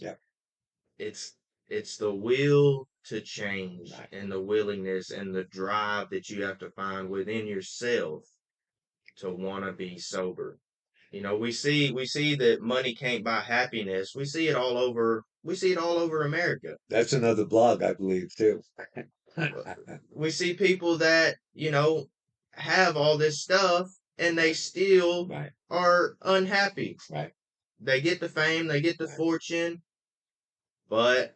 Yeah. It's the will to change Right. and the willingness and the drive that you have to find within yourself to want to be sober. We see that money can't buy happiness. We see it all over America. That's another blog, I believe, too. We see people that, have all this stuff and they still Right. are unhappy. Right. They get the fame, they get the Right. fortune, but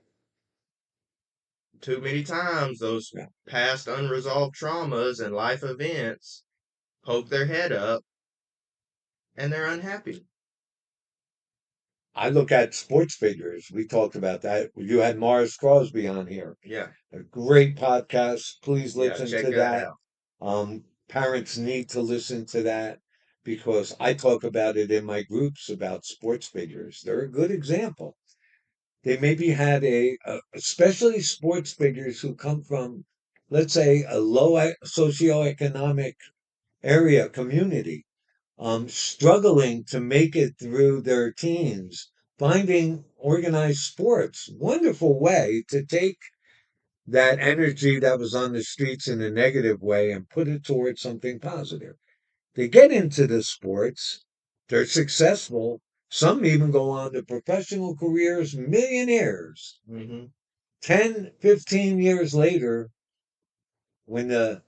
too many times those Yeah. past unresolved traumas and life events poke their head up and they're unhappy. I look at sports figures. We talked about that. You had Morris Crosby on here. Yeah, A great podcast. Please yeah, listen check to that that. out. Parents need to listen to that because I talk about it in my groups about sports figures. They're a good example. They maybe had especially sports figures who come from, let's say, a low socioeconomic area community, struggling to make it through their teens, finding organized sports, wonderful way to take that energy that was on the streets in a negative way and put it towards something positive. They get into the sports, they're successful. Some even go on to professional careers, millionaires. Hmm. 10, 15 years later, when the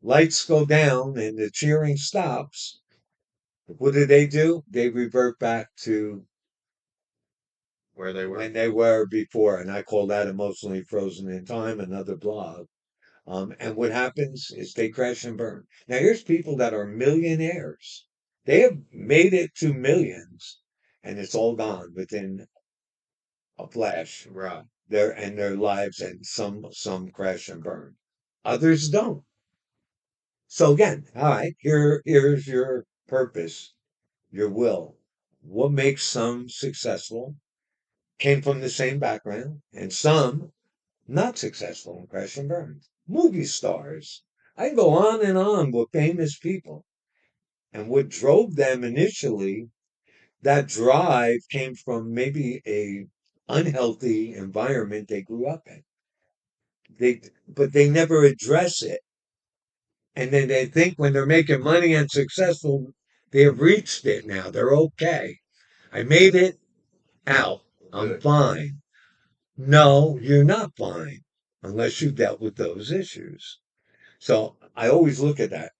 lights go down and the cheering stops, what do? They revert back to Where they were. when they were before. And I call that emotionally frozen in time, another blog. And what happens is they crash and burn. Now, here's people that are millionaires. They have made it to millions, and it's all gone within a flash. Right. Their lives, and some crash and burn. Others don't. So again, all right, here's your purpose, your will. What makes some successful came from the same background, and some not successful and crash and burn. Movie stars. I go on with famous people. And what drove them initially, that drive came from maybe a unhealthy environment they grew up in. But they never address it. And then they think when they're making money and successful, they have reached it now. They're okay. I made it out. I'm Good. fine. No, you're not fine unless you dealt with those issues. So I always look at that.